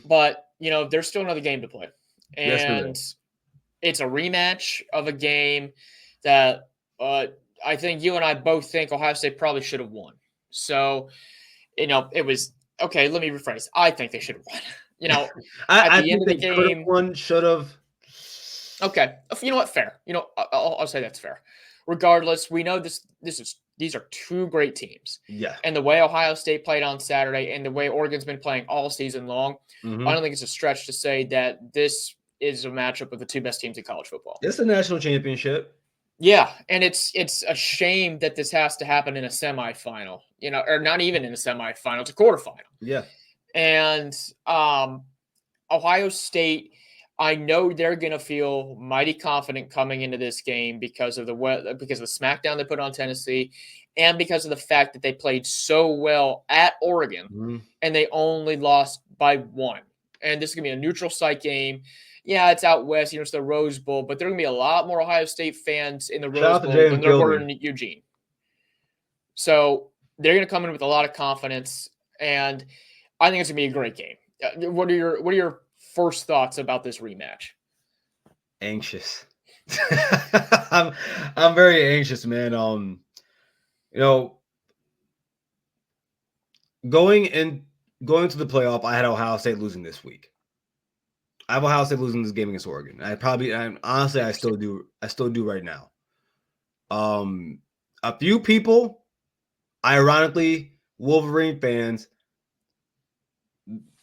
but there's still another game to play, Yes, there and is. it's a rematch of a game that I think you and I both think Ohio State probably should have won. So, it was okay. Let me rephrase. I think they should have won. At I the end think of the they could have game, won, should have. okay. You know what? Fair. I'll say that's fair. Regardless, we know these are two great teams, Yeah. and the way Ohio State played on Saturday and the way Oregon's been playing all season long, I don't think it's a stretch to say that this is a matchup of the two best teams in college football. It's a national championship. Yeah, and it's a shame that this has to happen in a semifinal, or not even in a semifinal, it's a quarterfinal. Yeah. And Ohio State, I know they're going to feel mighty confident coming into this game because of the smackdown they put on Tennessee, and because of the fact that they played so well at Oregon, and they only lost by 1. And this is going to be a neutral site game. Yeah, it's out west, it's the Rose Bowl, but there are going to be a lot more Ohio State fans in the Rose Bowl than there were in Eugene. So they're going to come in with a lot of confidence, and I think it's going to be a great game. What are your first thoughts about this rematch? Anxious. I'm very anxious, man. Going to the playoff, I had Ohio State losing this week. I have Ohio State losing this game against Oregon. Honestly, I still do right now. A few people, ironically, Wolverine fans,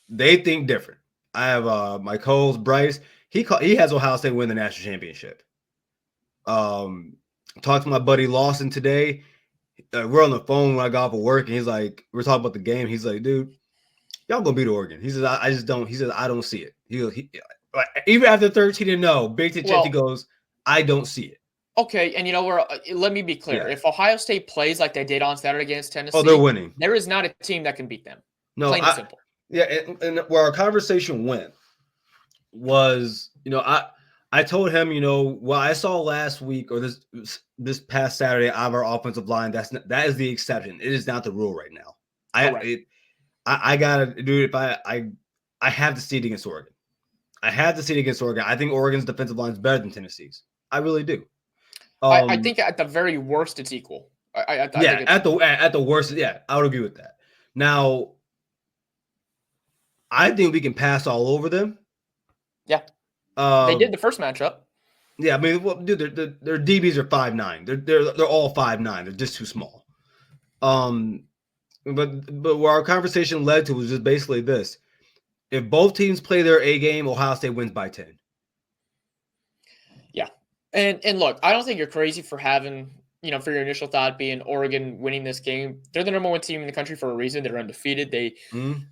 they think different. I have my co-host Bryce. He has Ohio State win the national championship. Talked to my buddy Lawson today. We're on the phone when I got off of work, and he's like, we're talking about the game. He's like, dude, y'all gonna beat Oregon. He says, I just don't. He says, I don't see it. Even after 13-0, Big Ten champ, he goes, I don't see it. Okay, and let me be clear. Yeah. If Ohio State plays like they did on Saturday against Tennessee, they're winning. There is not a team that can beat them. No, plain and simple. Yeah, and where our conversation went was, I told him, what I saw last week or this past Saturday out of our offensive line, that is the exception. It is not the rule right now. I gotta do it if I have to see it against Oregon. I think Oregon's defensive line is better than Tennessee's. I really do. I think at the very worst, it's equal. I think at the worst, yeah, I would agree with that. Now, I think we can pass all over them. Yeah, they did the first matchup. Yeah, I mean, dude, their DBs are 5'9". They're all 5'9". They're just too small. But where our conversation led to was just basically this: if both teams play their A game, Ohio State wins by 10. Yeah, and look, I don't think you're crazy for having for your initial thought being Oregon winning this game. They're the number 1 team in the country for a reason. They're undefeated. They've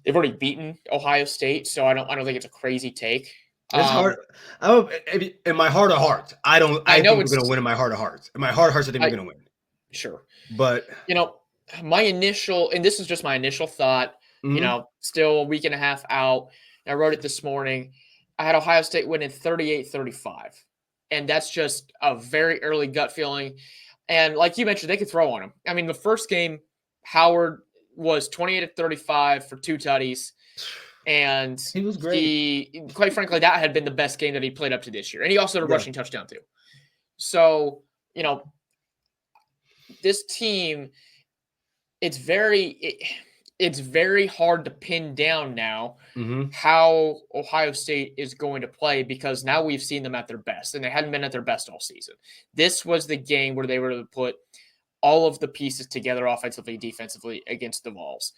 already beaten Ohio State, so I don't think it's a crazy take. It's hard. In my heart of hearts, I think we're going to win. In my heart of hearts, I think we're going to win. Sure, but my initial, and this is just my initial thought. Still a week and a half out. I wrote it this morning. I had Ohio State winning 38-35, and that's just a very early gut feeling. And like you mentioned, they could throw on them. I mean, the first game, Howard was 28-35 for 2 tutties. And he was great. Quite frankly, that had been the best game that he played up to this year. And he also had a rushing touchdown too. So, this team, it's very hard to pin down now how Ohio State is going to play, because now we've seen them at their best, and they hadn't been at their best all season. This was the game where they were to put all of the pieces together offensively, defensively against the Vols.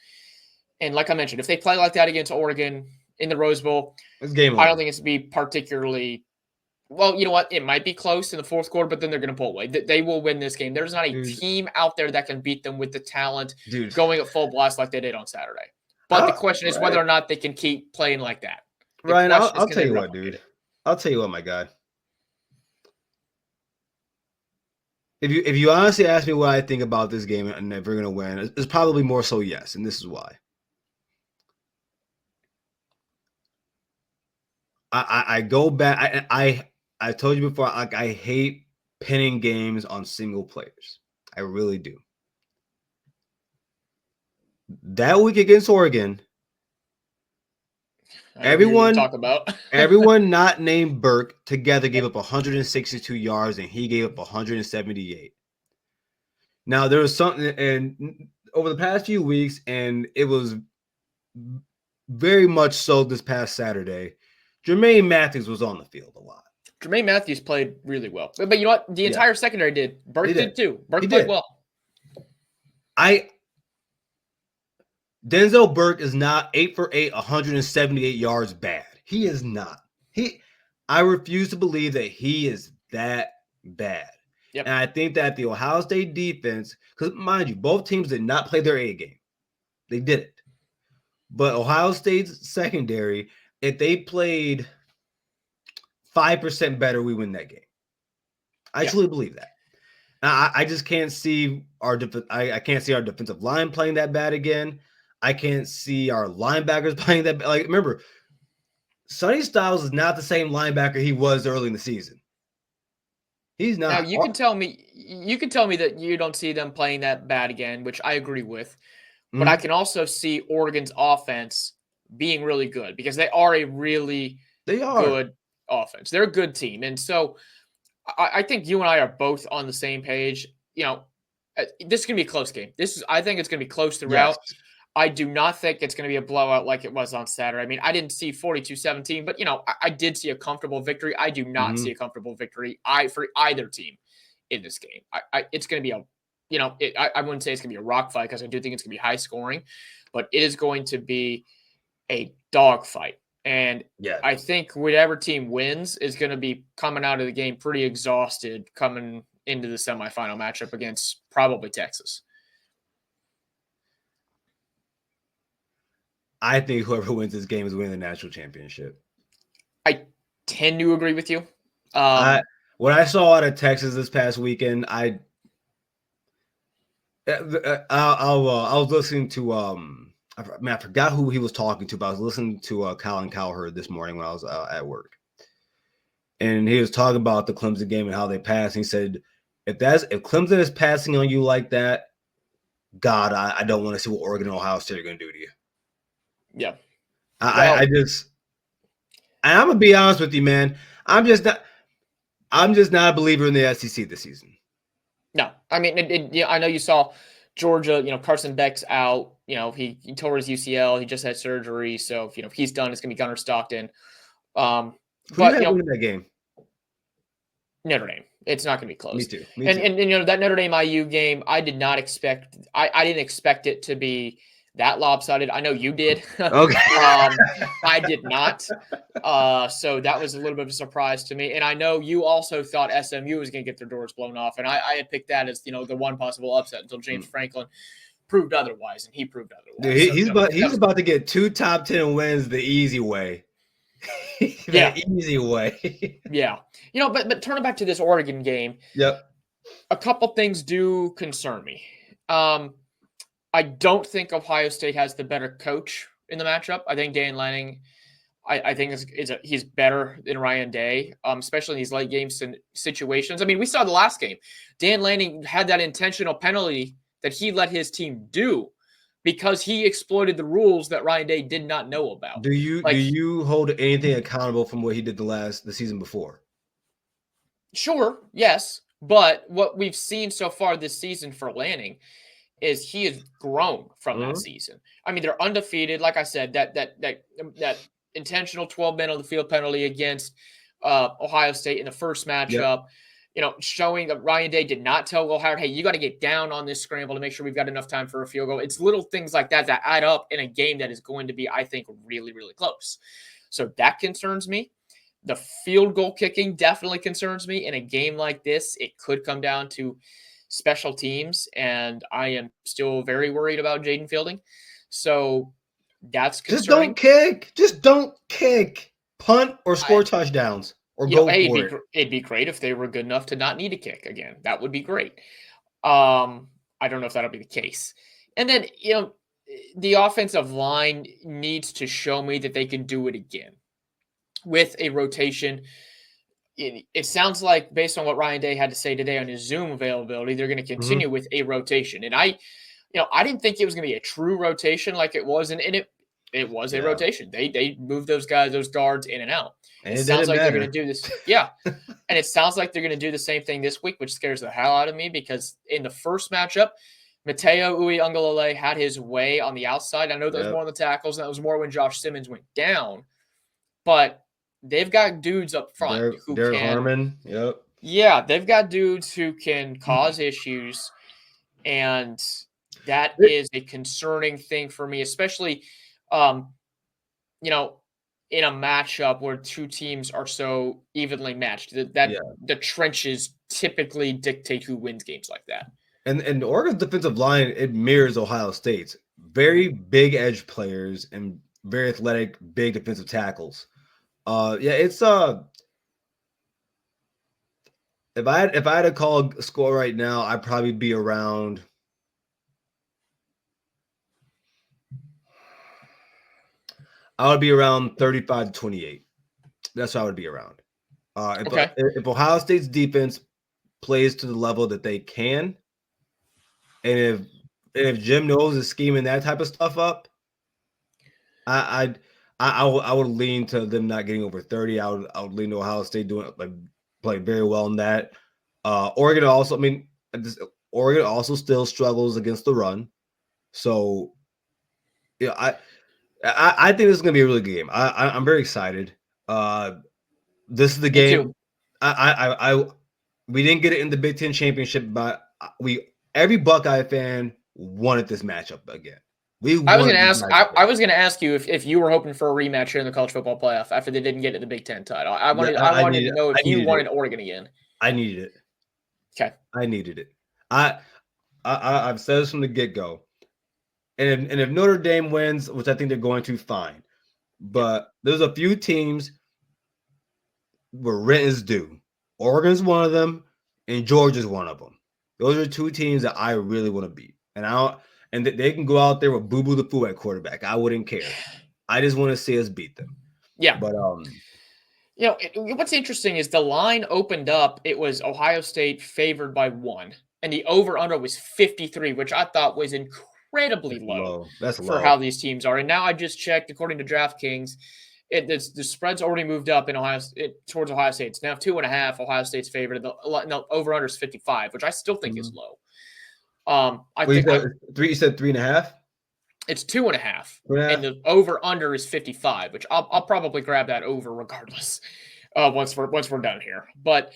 And like I mentioned, if they play like that against Oregon in the Rose Bowl, it's game over. I don't think it's going to be particularly – well, you know what? It might be close in the fourth quarter, but then they're going to pull away. They will win this game. There's not a team out there that can beat them with the talent going at full blast like they did on Saturday. But the question is whether or not they can keep playing like that. Ryan, I'll tell you what, dude. I'll tell you what, my guy. If you honestly ask me what I think about this game and if we're going to win, it's probably more so yes, and this is why. I go back. I told you before, I hate pinning games on single players. I really do. That week against Oregon, I know who you're going to Everyone, talk about. everyone not named Burke together gave up 162 yards, and he gave up 178. Now there was something, and over the past few weeks, and it was very much so this past Saturday, Jermaine Matthews was on the field a lot. Jermaine Matthews played really well. But you know what? The entire secondary did. Burke did too. Burke played well. Denzel Burke is not 8 for 8, 178 yards bad. He is not. I refuse to believe that he is that bad. Yep. And I think that the Ohio State defense, because mind you, both teams did not play their A game. They didn't. But Ohio State's secondary, if they played 5% better, we win that game. I truly believe that. I just can't see I can't see our defensive line playing that bad again. I can't see our linebackers playing that bad. Like, remember, Sonny Styles is not the same linebacker he was early in the season. He's not. Now you can tell me that you don't see them playing that bad again, which I agree with. But I can also see Oregon's offense being really good because they are a really good offense. They're a good team. And so I think you and I are both on the same page. You know, this is going to be a close game. I think it's going to be close throughout. Yes. I do not think it's going to be a blowout like it was on Saturday. I mean, I didn't see 42-17, but, you know, I did see a comfortable victory. I do not see a comfortable victory for either team in this game. It's going to be I wouldn't say it's going to be a rock fight because I do think it's going to be high scoring, but it is going to be a dog fight. And I think whatever team wins is going to be coming out of the game pretty exhausted coming into the semifinal matchup against probably Texas. I think whoever wins this game is winning the national championship. I tend to agree with you. What I saw out of Texas this past weekend, I was listening to I forgot who he was talking to, but I was listening to Colin Cowherd this morning when I was at work, and he was talking about the Clemson game and how they passed. And he said, if Clemson is passing on you like that, God, I don't want to see what Oregon and Ohio State are going to do to you. Yeah, I'm gonna be honest with you, man. I'm just not a believer in the SEC this season. No, I mean, I know you saw Georgia. You know, Carson Beck's out. You know, he tore his UCL. He just had surgery, so if he's done, it's gonna be Gunnar Stockton. Who had winning that game? Notre Dame. It's not gonna be close. Me too. And you know that Notre Dame IU game, I did not expect. I didn't expect it to be that lopsided. I know you did. Okay. I did not. So that was a little bit of a surprise to me. And I know you also thought SMU was going to get their doors blown off. And I had picked that as, the one possible upset until James Franklin proved otherwise. And he proved otherwise. Dude, he's about to get 2 top 10 wins the easy way. Easy way. Yeah. But turning back to this Oregon game. Yep. A couple things do concern me. I don't think Ohio State has the better coach in the matchup. I think Dan Lanning, I think he's better than Ryan Day, especially in these late game situations. I mean, we saw the last game. Dan Lanning had that intentional penalty that he let his team do because he exploited the rules that Ryan Day did not know about. Do you hold anything accountable from what he did the season before? Sure, yes. But what we've seen so far this season for Lanning is he has grown from that season. I mean, they're undefeated. Like I said, that intentional 12-men on the field penalty against Ohio State in the first matchup, showing that Ryan Day did not tell Will Howard, hey, you got to get down on this scramble to make sure we've got enough time for a field goal. It's little things like that add up in a game that is going to be, I think, really, really close. So that concerns me. The field goal kicking definitely concerns me. In a game like this, it could come down to special teams, and I am still very worried about Jaden Fielding. So that's concerning. Just don't kick. Punt or score touchdowns or go for it. It'd be great if they were good enough to not need a kick again. That would be great. I don't know if that'll be the case. And then, the offensive line needs to show me that they can do it again with a rotation. It sounds like, based on what Ryan Day had to say today on his Zoom availability, they're going to continue with a rotation. And I didn't think it was going to be a true rotation like it was. And It was a rotation. They moved those guards in and out. And It it sounds didn't like they're matter. going to do this. Yeah. And it sounds like they're going to do the same thing this week, which scares the hell out of me because in the first matchup, Mateo Uiagalelei had his way on the outside. I know that was more on the tackles, and that was more when Josh Simmons went down. But they've got dudes up front who Derek can. Harmon. Yep. Yeah, they've got dudes who can cause issues, and that is a concerning thing for me, especially, you know, in a matchup where two teams are so evenly matched. The trenches typically dictate who wins games like that. And Oregon's defensive line, it mirrors Ohio State's. Very big edge players and very athletic, big defensive tackles. It's if I had to call a score right now, I'd probably be around. I would be around 35-28. That's what I would be around. If Ohio State's defense plays to the level that they can, and if Jim Knowles is scheming that type of stuff up, I would lean to them not getting over 30. I would lean to Ohio State playing very well in that. Oregon also, Oregon also still struggles against the run. So, I think this is going to be a really good game. I'm very excited. This is the game. We didn't get it in the Big Ten championship, but every Buckeye fan wanted this matchup again. I was going to ask you if you were hoping for a rematch here in the college football playoff after they didn't get it the Big Ten title. I wanted to know if you wanted Oregon again. I needed it. Okay, I needed it. I've said this from the get-go. And if Notre Dame wins, which I think they're going to, fine. But there's a few teams where rent is due. Oregon's one of them, and Georgia's one of them. Those are two teams that I really want to beat. And they can go out there with Boo Boo the Fool at quarterback. I wouldn't care. I just want to see us beat them. Yeah. But what's interesting is the line opened up. It was Ohio State favored by 1, and the over/under was 53, which I thought was incredibly low. That's for how these teams are. And now I just checked, according to DraftKings, the spread's already moved up in towards Ohio State. It's now 2.5. Ohio State's favored. The over/under is 55, which I still think is low. You said 3.5. It's 2.5, and the over/under is 55, which I'll probably grab that over regardless. Once we're done here, but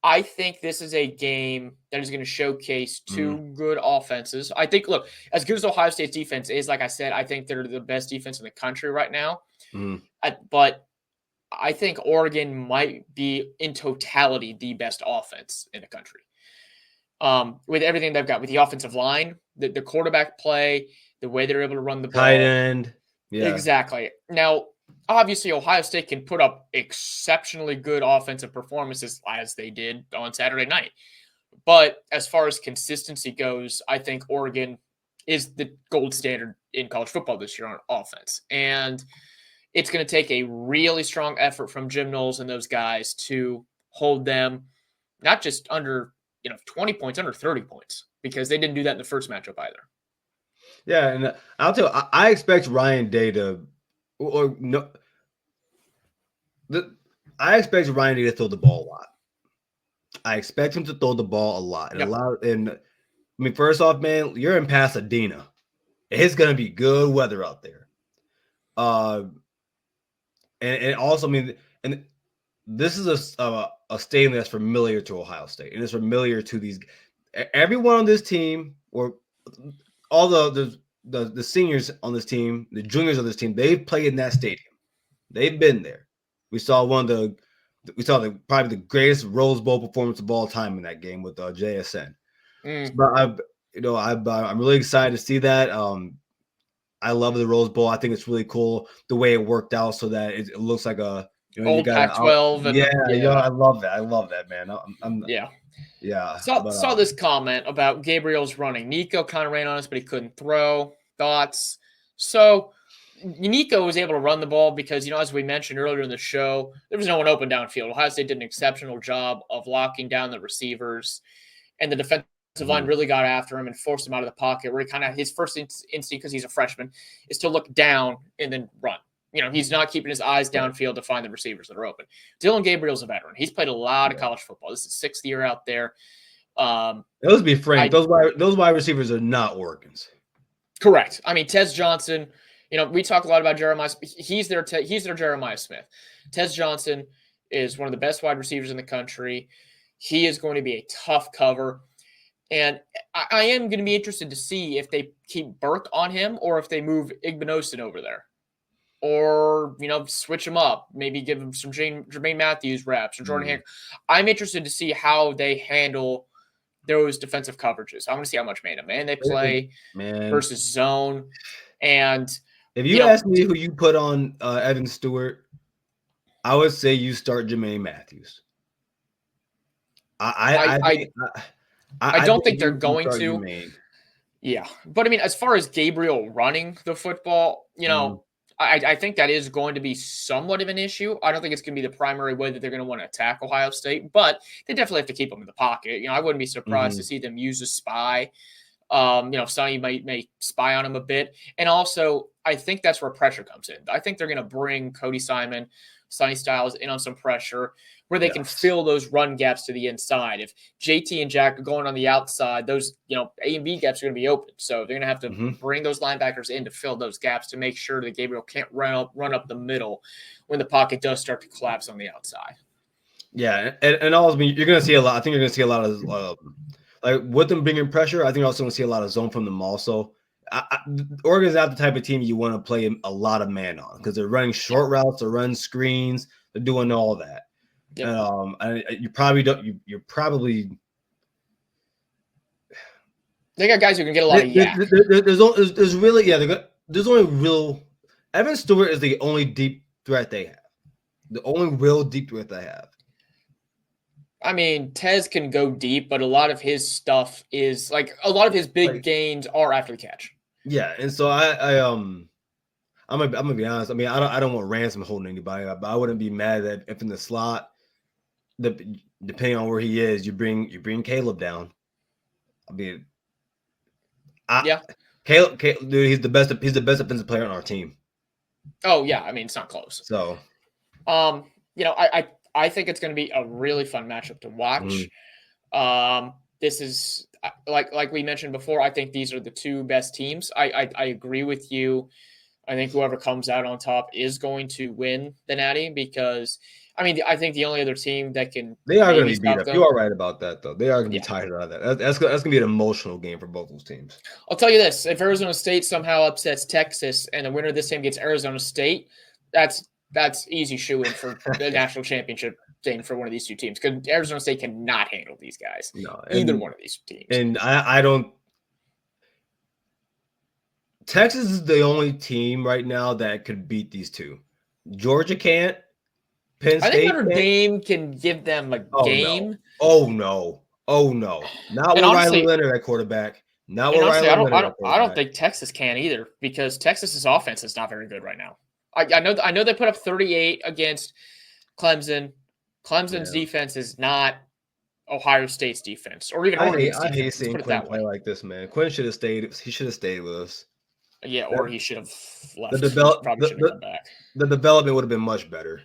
I think this is a game that is going to showcase two good offenses. I think, look, as good as Ohio State's defense is, like I said, I think they're the best defense in the country right now. But I think Oregon might be, in totality, the best offense in the country. With everything they've got, with the offensive line, the quarterback play, the way they're able to run the ball. Tight end. Yeah. Exactly. Now, obviously, Ohio State can put up exceptionally good offensive performances as they did on Saturday night. But as far as consistency goes, I think Oregon is the gold standard in college football this year on offense. And it's going to take a really strong effort from Jim Knowles and those guys to hold them not just under 20 points, under 30 points, because they didn't do that in the first matchup either. Yeah, and I'll tell you, I expect Ryan Day I expect Ryan Day to throw the ball a lot. I expect him to throw the ball a lot. First off, man, you're in Pasadena. It's gonna be good weather out there. And also, and this is a stadium that's familiar to Ohio State, and it's familiar to everyone on this team, or all the seniors on this team, the juniors on this team. They've played in that stadium. They've been there. We saw probably the greatest Rose Bowl performance of all time in that game with JSN. But I'm really excited to see that. I love the Rose Bowl. I think it's really cool the way it worked out, so that it looks like a old Pac-12. I love that. I love that, man. Saw this comment about Gabriel's running. Nico kind of ran on us, but he couldn't throw. Thoughts? So Nico was able to run the ball because, as we mentioned earlier in the show, there was no one open downfield. Ohio State did an exceptional job of locking down the receivers, and the defensive line really got after him and forced him out of the pocket, where he kind of his first instinct, because he's a freshman, is to look down and then run. He's not keeping his eyes downfield to find the receivers that are open. Dillon Gabriel's a veteran. He's played a lot of college football. This is his 6th year out there. Let's be frank. Those wide receivers are not Oregon's. Correct. I mean, Tez Johnson, we talk a lot about Jeremiah. He's their Jeremiah Smith. Tez Johnson is one of the best wide receivers in the country. He is going to be a tough cover. And I am going to be interested to see if they keep Burke on him or if they move Igbinosin over there. Or, switch him up. Maybe give him some Jermaine Matthews reps or Jordan Hancock. I'm interested to see how they handle those defensive coverages. I want to see how much man-to-man they play versus zone. And if you ask me who you put on Evan Stewart, I would say you start Jermaine Matthews. I don't think they're going to. Jermaine. Yeah. But, I mean, as far as Gabriel running the football, I think that is going to be somewhat of an issue. I don't think it's going to be the primary way that they're going to want to attack Ohio State, but they definitely have to keep them in the pocket. I wouldn't be surprised to see them use a spy. Sonny may spy on him a bit. And also, I think that's where pressure comes in. I think they're going to bring Cody Simon, Sonny Styles in on some pressure where they can fill those run gaps to the inside. If JT and Jack are going on the outside, those, A and B gaps are going to be open. So they're going to have to bring those linebackers in to fill those gaps to make sure that Gabriel can't run up the middle when the pocket does start to collapse on the outside. Yeah. And also, you're going to see a lot. I think you're going to see a lot of, like with them bringing pressure, I think you're also going to see a lot of zone from them also. Oregon's not the type of team you want to play a lot of man on because they're running short routes, they're running screens, they're doing all that. Yep. And you probably don't. You're probably they got guys who can get a lot of yak. There's really there's only real Evan Stewart is the only deep threat they have. The only real deep threat they have. I mean, Tez can go deep, but a lot of his stuff is like a lot of his big gains are after the catch. Yeah, and so I'm gonna be honest. I mean, I don't want Ransom holding anybody up, but I wouldn't be mad that if in the slot, depending on where he is, you bring Caleb down. I mean, Caleb, dude, he's the best offensive player on our team. Oh yeah, I mean it's not close. So, I think it's going to be a really fun matchup to watch. This is like we mentioned before. I think these are the two best teams. I agree with you. I think whoever comes out on top is going to win the Natty because, I mean, I think the only other team that can they are going to be beat up. You are right about that, though. They are going to be tired out of that. That's going to be an emotional game for both those teams. I'll tell you this: if Arizona State somehow upsets Texas and the winner of this game gets Arizona State, that's easy shoe-in for the national championship thing for one of these two teams because Arizona State cannot handle these guys. No, either one of these teams. And I don't. Texas is the only team right now that could beat these two. Georgia can't. Penn State. I think Notre Dame can give them a game. No. Oh no! Not with Riley Leonard at quarterback. Not with Riley Leonard at quarterback. I don't think Texas can either because Texas's offense is not very good right now. I know they put up 38 against Clemson. Clemson's defense is not Ohio State's defense or even Oregon's defense. I hate seeing Quinn play like this, man. Quinn should have stayed. He should have stayed with us. Yeah, or he should have left. Probably should have come back. The development would have been much better.